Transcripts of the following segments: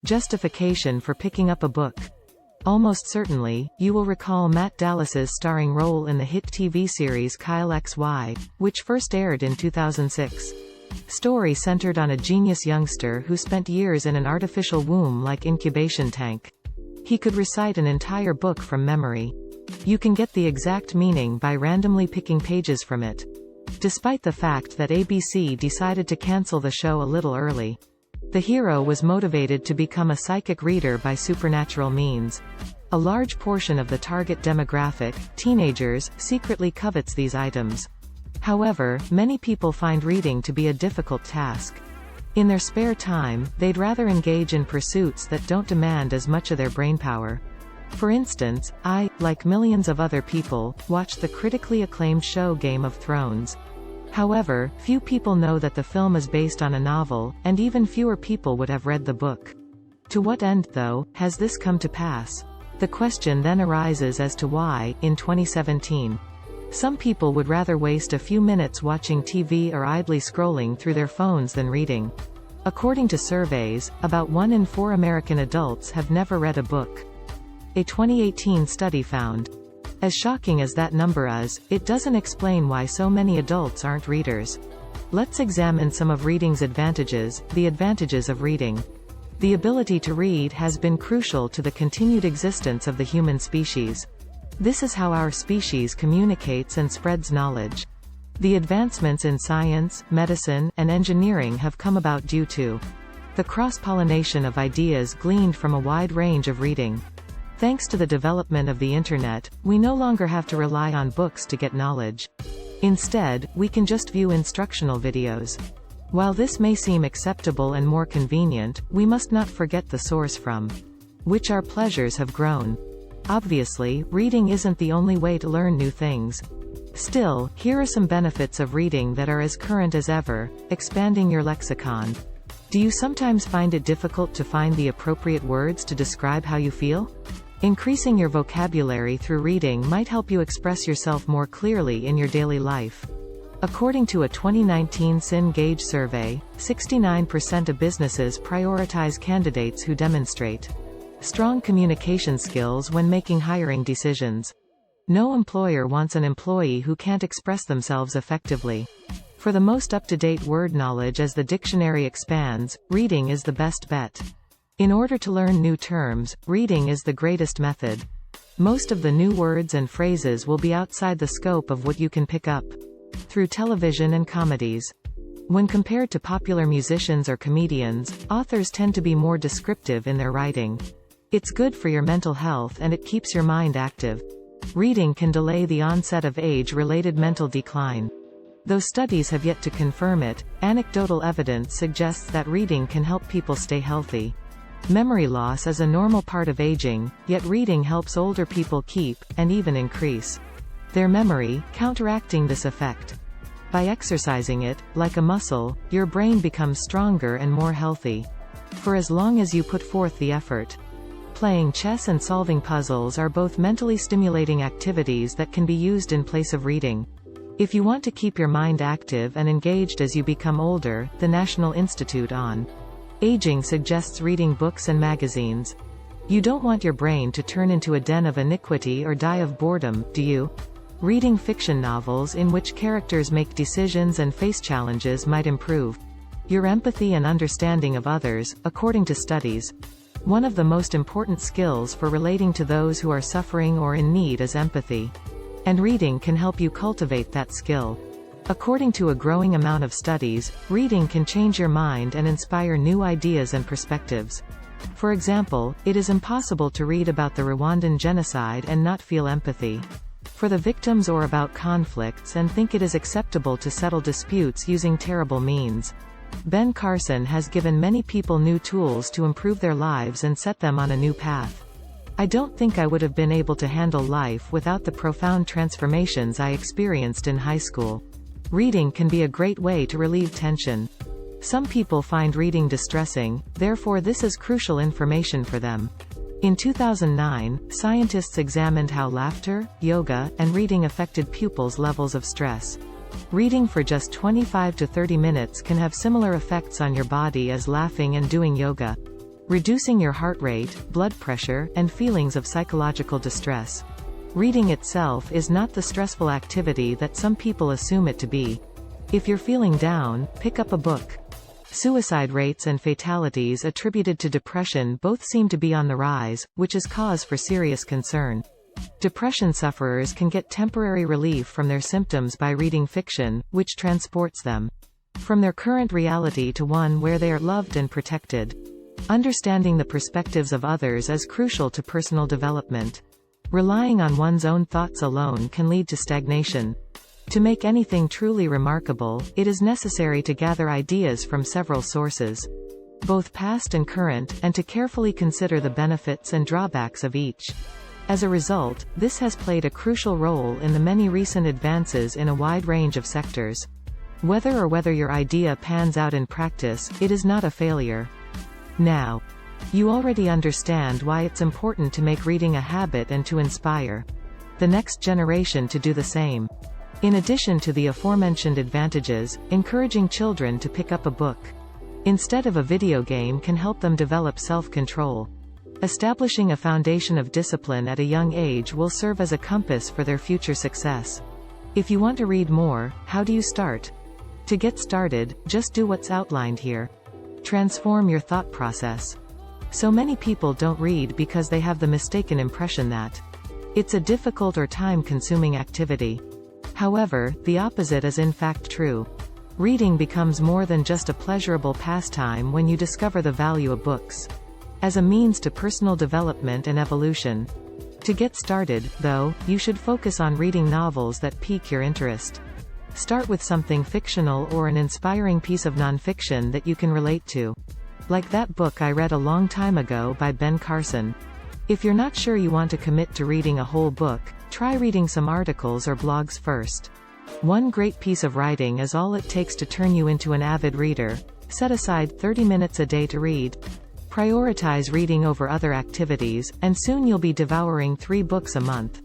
Justification for picking up a book. Almost certainly, you will recall Matt Dallas's starring role in the hit TV series Kyle XY, which first aired in 2006. Story centered on a genius youngster who spent years in an artificial womb-like incubation tank. He could recite an entire book from memory. You can get the exact meaning by randomly picking pages from it. Despite the fact that ABC decided to cancel the show a little early. The hero was motivated to become a psychic reader by supernatural means. A large portion of the target demographic, teenagers, secretly covets these items. However, many people find reading to be a difficult task. In their spare time, they'd rather engage in pursuits that don't demand as much of their brainpower. For instance, I, like millions of other people, watched the critically acclaimed show Game of Thrones. However, few people know that the film is based on a novel, and even fewer people would have read the book. To what end, though, has this come to pass? The question then arises as to why, in 2017, some people would rather waste a few minutes watching TV or idly scrolling through their phones than reading. According to surveys, about 1 in 4 American adults have never read a book. A 2018 study found. As shocking as that number is, it doesn't explain why so many adults aren't readers. Let's examine some of reading's advantages, the advantages of reading. The ability to read has been crucial to the continued existence of the human species. This is how our species communicates and spreads knowledge. The advancements in science, medicine, and engineering have come about due to the cross-pollination of ideas gleaned from a wide range of reading. Thanks to the development of the Internet, we no longer have to rely on books to get knowledge. Instead, we can just view instructional videos. While this may seem acceptable and more convenient, we must not forget the source from which our pleasures have grown. Obviously, reading isn't the only way to learn new things. Still, here are some benefits of reading that are as current as ever: expanding your lexicon. Do you sometimes find it difficult to find the appropriate words to describe how you feel? Increasing your vocabulary through reading might help you express yourself more clearly in your daily life. According to a 2019 SIN Gauge survey, 69% of businesses prioritize candidates who demonstrate strong communication skills when making hiring decisions. No employer wants an employee who can't express themselves effectively. For the most up-to-date word knowledge as the dictionary expands, reading is the best bet. In order to learn new terms, reading is the greatest method. Most of the new words and phrases will be outside the scope of what you can pick up through television and comedies. When compared to popular musicians or comedians, authors tend to be more descriptive in their writing. It's good for your mental health and it keeps your mind active. Reading can delay the onset of age-related mental decline. Though studies have yet to confirm it, anecdotal evidence suggests that reading can help people stay healthy. Memory loss is a normal part of aging, yet reading helps older people keep, and even increase, their memory, counteracting this effect. By exercising it, like a muscle, your brain becomes stronger and more healthy. For as long as you put forth the effort. Playing chess and solving puzzles are both mentally stimulating activities that can be used in place of reading. If you want to keep your mind active and engaged as you become older, the National Institute on Aging suggests reading books and magazines. You don't want your brain to turn into a den of iniquity or die of boredom, do you? Reading fiction novels in which characters make decisions and face challenges might improve your empathy and understanding of others, according to studies. One of the most important skills for relating to those who are suffering or in need is empathy. And reading can help you cultivate that skill. According to a growing amount of studies, reading can change your mind and inspire new ideas and perspectives. For example, it is impossible to read about the Rwandan genocide and not feel empathy for the victims or about conflicts and think it is acceptable to settle disputes using terrible means. Ben Carson has given many people new tools to improve their lives and set them on a new path. I don't think I would have been able to handle life without the profound transformations I experienced in high school. Reading can be a great way to relieve tension. Some people find reading distressing, therefore this is crucial information for them. In 2009, scientists examined how laughter, yoga, and reading affected pupils' levels of stress. Reading for just 25 to 30 minutes can have similar effects on your body as laughing and doing yoga. reducing your heart rate, blood pressure, and feelings of psychological distress. Reading itself is not the stressful activity that some people assume it to be. If you're feeling down, pick up a book. Suicide rates and fatalities attributed to depression both seem to be on the rise, which is cause for serious concern. Depression sufferers can get temporary relief from their symptoms by reading fiction, which transports them from their current reality to one where they are loved and protected. Understanding the perspectives of others is crucial to personal development. Relying on one's own thoughts alone can lead to stagnation. To make anything truly remarkable, it is necessary to gather ideas from several sources, both past and current, and to carefully consider the benefits and drawbacks of each. As a result, this has played a crucial role in the many recent advances in a wide range of sectors. Whether your idea pans out in practice, it is not a failure. Now, you already understand why it's important to make reading a habit and to inspire the next generation to do the same. In addition to the aforementioned advantages, encouraging children to pick up a book instead of a video game can help them develop self-control. Establishing a foundation of discipline at a young age will serve as a compass for their future success. If you want to read more, how do you start? To get started, just do what's outlined here. Transform your thought process. So many people don't read because they have the mistaken impression that it's a difficult or time-consuming activity. However, the opposite is in fact true. Reading becomes more than just a pleasurable pastime when you discover the value of books as a means to personal development and evolution. To get started, though, you should focus on reading novels that pique your interest. Start with something fictional or an inspiring piece of nonfiction that you can relate to. Like that book I read a long time ago by Ben Carson. If you're not sure you want to commit to reading a whole book, try reading some articles or blogs first. One great piece of writing is all it takes to turn you into an avid reader. Set aside 30 minutes a day to read. Prioritize reading over other activities, and soon you'll be devouring 3 books a month.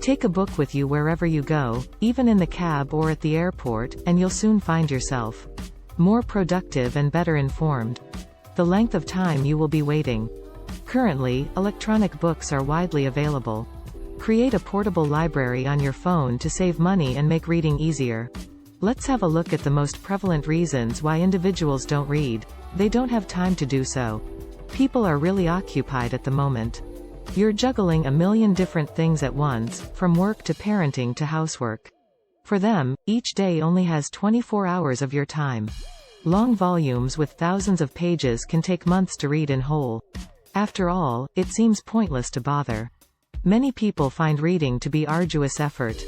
Take a book with you wherever you go, even in the cab or at the airport, and you'll soon find yourself more productive and better informed. The length of time you will be waiting. Currently, electronic books are widely available. Create a portable library on your phone to save money and make reading easier. Let's have a look at the most prevalent reasons why individuals don't read. They don't have time to do so. People are really occupied at the moment. You're juggling a million different things at once, from work to parenting to housework. For them, each day only has 24 hours of your time. Long volumes with thousands of pages can take months to read in whole. After all, it seems pointless to bother. Many people find reading to be arduous effort.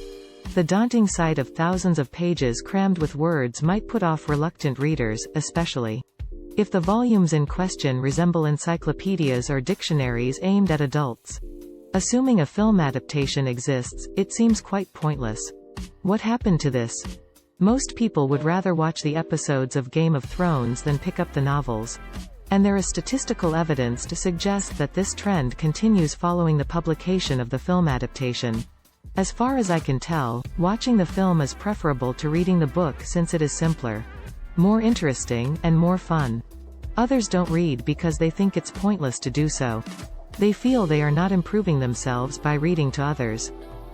The daunting sight of thousands of pages crammed with words might put off reluctant readers, especially if the volumes in question resemble encyclopedias or dictionaries aimed at adults. Assuming a film adaptation exists, it seems quite pointless. What happened to this? Most people would rather watch the episodes of Game of Thrones than pick up the novels. And there is statistical evidence to suggest that this trend continues following the publication of the film adaptation. As far as I can tell, watching the film is preferable to reading the book since it is simpler, more interesting, and more fun. Others don't read because they think it's pointless to do so. They feel they are not improving themselves by reading to others.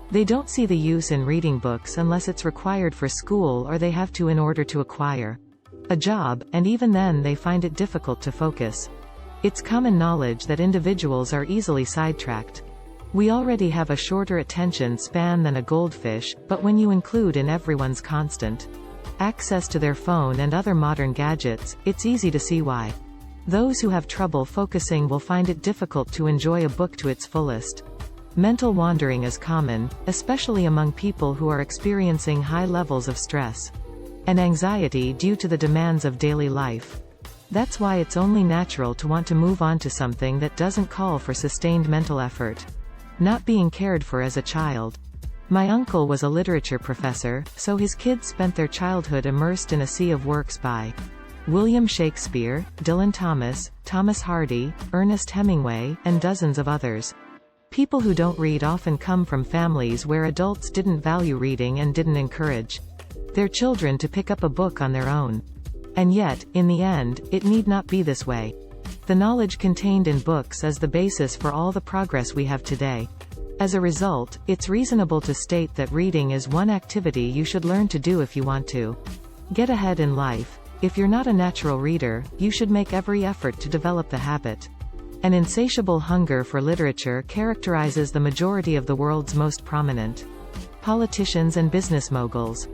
They don't see the use in reading books unless it's required for school or they have to in order to acquire a job, and even then they find it difficult to focus. It's common knowledge that individuals are easily sidetracked. We already have a shorter attention span than a goldfish, but when you include in everyone's constant access to their phone and other modern gadgets, it's easy to see why. Those who have trouble focusing will find it difficult to enjoy a book to its fullest. Mental wandering is common, especially among people who are experiencing high levels of stress and anxiety due to the demands of daily life. That's why it's only natural to want to move on to something that doesn't call for sustained mental effort. Not being cared for as a child. My uncle was a literature professor, so his kids spent their childhood immersed in a sea of works by William Shakespeare, Dylan Thomas, Thomas Hardy, Ernest Hemingway, and dozens of others. People who don't read often come from families where adults didn't value reading and didn't encourage their children to pick up a book on their own. And yet, in the end, it need not be this way. The knowledge contained in books is the basis for all the progress we have today. As a result, it's reasonable to state that reading is one activity you should learn to do if you want to get ahead in life. If you're not a natural reader, you should make every effort to develop the habit. An insatiable hunger for literature characterizes the majority of the world's most prominent politicians and business moguls.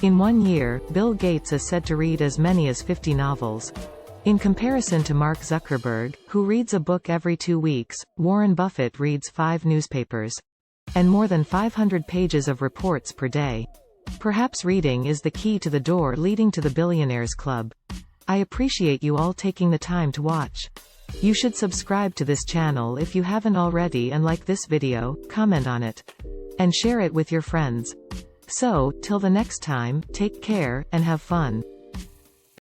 In 1 year, Bill Gates is said to read as many as 50 novels. In comparison to Mark Zuckerberg, who reads a book every 2 weeks, Warren Buffett reads 5 newspapers and more than 500 pages of reports per day. Perhaps reading is the key to the door leading to the Billionaires Club. I appreciate you all taking the time to watch. You should subscribe to this channel if you haven't already, and like this video, comment on it, and share it with your friends. So, till the next time, take care, and have fun.